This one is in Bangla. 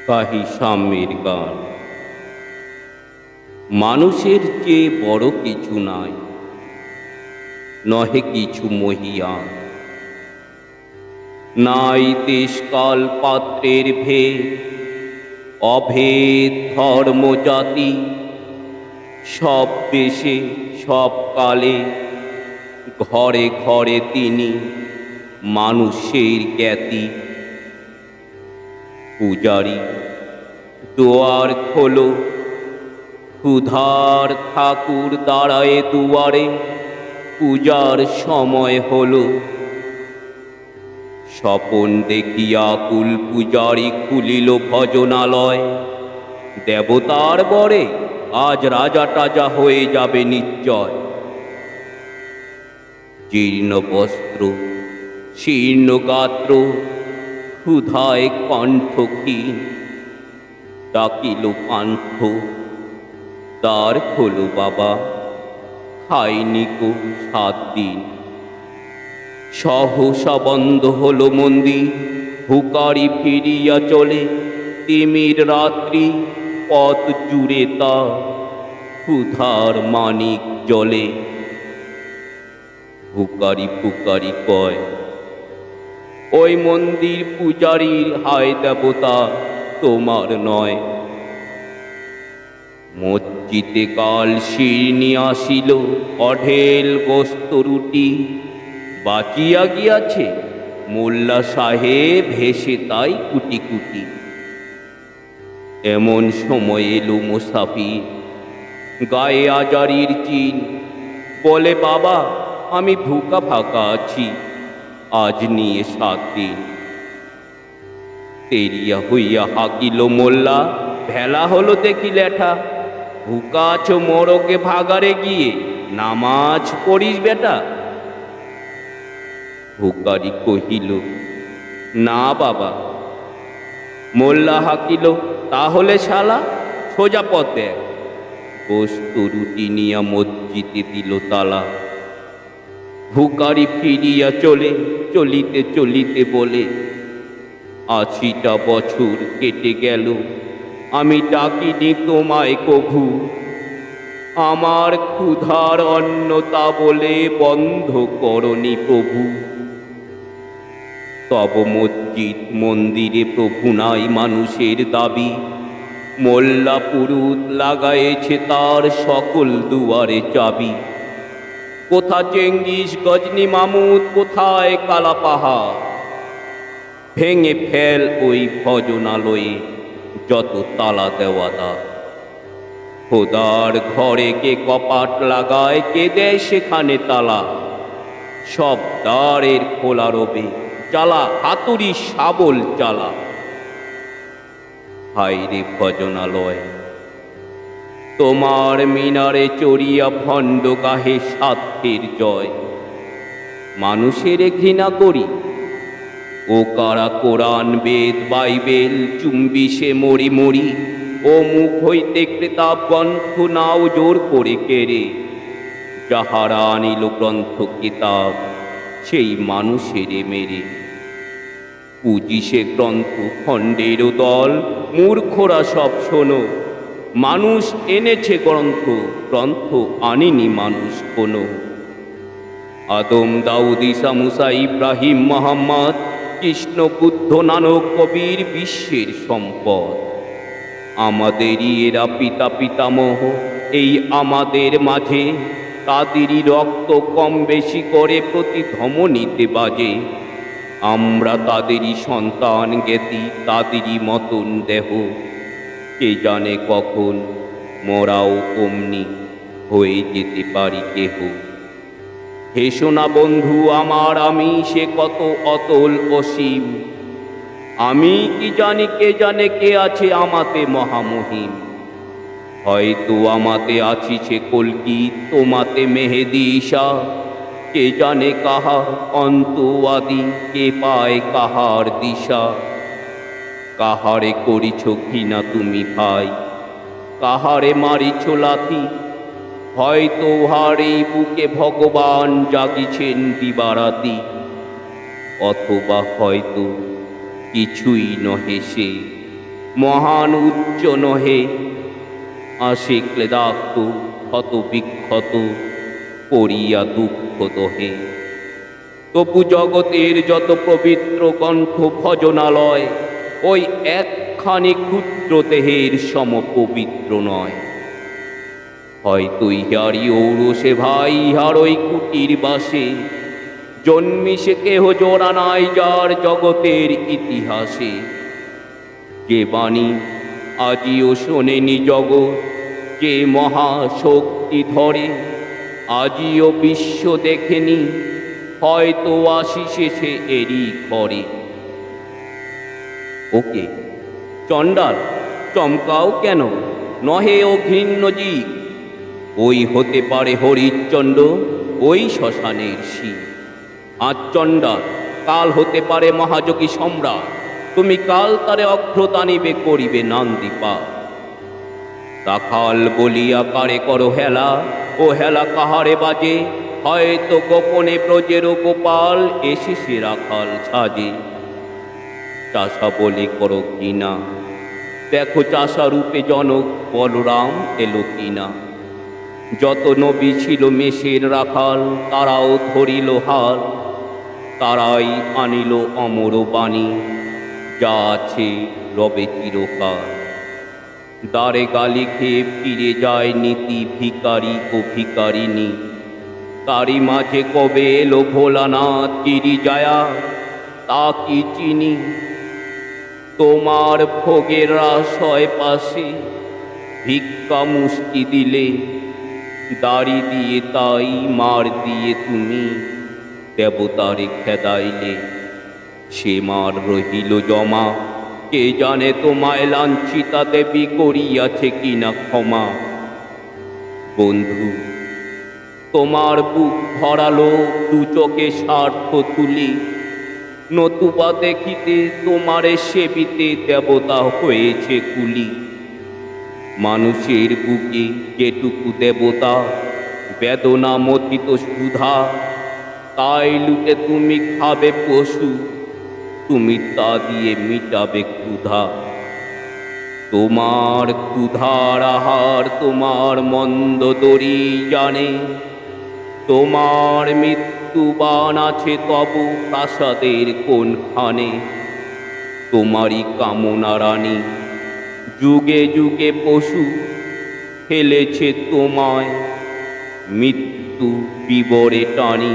গাহি সাম্যের গান। মানুষের চেয়ে বড় কিছু নাই, নহে কিছু মহিয়ান। নাই দেশকাল পাত্রের ভেদ, অভেদ ধর্ম জাতি। সব দেশে সব কালে ঘরে ঘরে তিনি মানুষের জ্ঞাতি। পূজারি দুয়ার খোলো, ক্ষুধার ঠাকুর দাঁড়ায় দুয়ারে, পূজার সময় হলো। স্বপন দেখিয়া কুল পূজারি খুলিল ভজনালয়। দেবতার বরে আজ রাজা টাজা হয়ে যাবে নিশ্চয়। জীর্ণ বস্ত্র শীর্ণ গাত্র, ক্ষুধায় কণ্ঠহীন, ডাকিল পান্থ দ্বার খোলো বাবা, খাইনি কো 7 দিন। সহসা বন্ধ হলো মন্দির, হুকারি ফিরিয়া চলে। তিমির রাত্রি পথ জুড়ে তা ক্ষুধার মানিক জলে। হুকারি ফুকারি কয়, ওই মন্দির পূজারীর, হায় দেবতা তোমার নয়। মসজিদে কাল শিরনি আসিল, অঢেল গোস্ত রুটি। বাঁচিয়া গিয়াছে মোল্লা সাহেব, হেসে তাই কুটি কুটি। এমন সময় এলো মুসাফির, গায়ে আজারির চিন। বলে, বাবা আমি ভুকা ফাঁকা আছি, আজ নিয়ে 7 দিন। তেরিয়া হইয়া হাকিল মোল্লা, ভেলা হলো দেখি লেঠা। ভুকা আছো মোরকে ভাগারে গিয়ে, নামাজ পড়িস বেটা। হুকারি কহিল, না বাবা। মোল্লা হাকিল, তাহলে শালা সোজা পথ দেখ। গোস্ত রুটি নিয়া মসজিদে দিল তালা। হুকারি ফিরিয়া চলে, চলিতে চলিতে বলে, 80টা বছর কেটে গেল, আমি ডাকিনি তোমায় কভু। আমার ক্ষুধার অন্ন তা বলে বন্ধ করনি প্রভু। তব মসজিদ মন্দিরে প্রভু নাই মানুষের দাবি। মোল্লা পুরুত লাগায়েছে তার সকল দুয়ারে চাবি। কোথা চেঙ্গিস গজনি মামুদ, কোথায় কালা পাহাড়। ভেঙে ফেল ওই ভজনালয়ে যত তালা দেওয়া দ্বার। খোদার ঘরে কে কপাট লাগায়, কে দেয় সেখানে তালা। সব দ্বারের খোলা রবে, চালা হাতুড়ি শাবল চালা। হায়রে ভজনালয়, তোমার মিনারে চড়িয়া ভণ্ড গাহে স্বার্থের জয়। মানুষের ঘৃণা করি, ও কারা কোরআন বেদ বাইবেল চুম্বিসে মরি মরি। ও মুখ হইতে ক্রেতাব গ্রন্থ নাও জোর করে কেড়ে। যাহারা আনিল গ্রন্থ কিতাব, সেই মানুষের মেরে। পুজিসে গ্রন্থ খণ্ডেরও দল, মূর্খরা সব শোনো। মানুষ এনেছে গ্রন্থ, গ্রন্থ আনিনি মানুষ কোনো। আদম দাউদ ঈসা মুসা ইব্রাহিম মোহাম্মদ, কৃষ্ণ বুদ্ধ নানক কবির বিশ্বের সম্পদ। আমাদেরই এরা পিতা পিতামহ, এই আমাদের মাঝে। তাদেরই রক্ত কম বেশি করে প্রতি ধমনীতে বাজে। আমরা তাদেরই সন্তান জ্ঞাতি, তাদেরই মতন দেহ। কে জানে কখন মোরাও অমনি হয়ে যেতে পারি কেহ। হেসো না বন্ধু আমার আমি, সে কত অতল অসীম। আমি কি জানি, কে জানে কে আছে আমাতে মহামহিম। হয়তো আমাতে আছি সে কল্কি, তোমাতে মেহেদি ঈশা। কে জানে কাহার অন্ত আদি, কে পায় কাহার দিশা। কাহারে করিছ ঘৃণা তুমি ভাই, কাহারে মারিছ লাথি। হয়তো উহার এই বুকে ভগবান জাগিছেন দিবারাতি। অথবা হয়তো কিছুই নহে সে, মহান উচ্চ নহে, আসে ক্লেদাক্ত ক্ষত বিক্ষত করিয়া দুঃখ দহে। তবু জগতের যত পবিত্র কণ্ঠ ভজনালয় ওই একখানি ক্ষুদ্র দেহের সম পবিত্র নয়। হয়তো ইহারি ঔরসে ভাই ইহার ওই কুটির বাসে জন্মিসে কেহ জোড়া নাই যার জগতের ইতিহাসে। যে বাণী আজিও শোনেনি জগৎ, যে মহাশক্তি ধরে আজিও বিশ্ব দেখেনি, হয়তো আসিসে সে এরই করে। ওকে চণ্ডাল, চমকাও কেন? নহে ও ঘৃণ্য জীব, ওই হতে পারে হরিশ্চন্দ্র, ওই শ্মশানের শিব। আজ চণ্ডাল, কাল হতে পারে মহাযোগী সম্রাট, তুমি কাল তারে অগ্রতানিবে করিবে নান্দিপা। রাখাল বলিয়া কারে করো হেলা, ও হেলা কাহারে বাজে, হয়তো গোপনে ব্রজের গোপাল এসেছে রাখাল সাজে। চাষা বলে করো কিনা, দেখো চাষা রূপে জনক বলরাম এলো কিনা। যত নবী ছিল মেষের রাখাল, তারাও ধরিল হাল, তারাই আনিল অমর বাণী, যা আছে রবে চিরকাল। দ্বারে গালি খেয়ে ফিরে যায় নীতি ভিকারি ও ভিকারিনী, তারি মাঝে কবে এলো ভোলানাথ গিরি যায়া, তা কি চিনি। তোমার ভোগের আশয় পাশে ভিক্ষা মুষ্টি দিলে, দাড়ি দিয়ে তাই মার দিয়ে তুমি দেবতারে খেদাইলে। সে মার রহিল জমা, কে জানে তোমায় লাঞ্ছিতা দেবী করিয়াছে কিনা ক্ষমা। বন্ধু, তোমার বুক ভরালো দু চোখে স্বার্থ তুলি, নতুবা দেখিতে তোমারে সেবিতে দেবতা হয়েছে কুলি। মানুষের বুকে যেটুকু দেবতা বেদনা মথিত সুধা, তাই লুটে তুমি খাবে পশু, তুমি তা দিয়ে মিটাবে ক্ষুধা। তোমার ক্ষুধার আহার তোমার মন্দ দরি জানে, তোমার মৃত্যুবান আছে তব প্রাসাদের কোনখানে। তোমারই কামনা রানী যুগে যুগে পশু, ফেলেছে তোমায় মৃত্যু বিবরে টানি।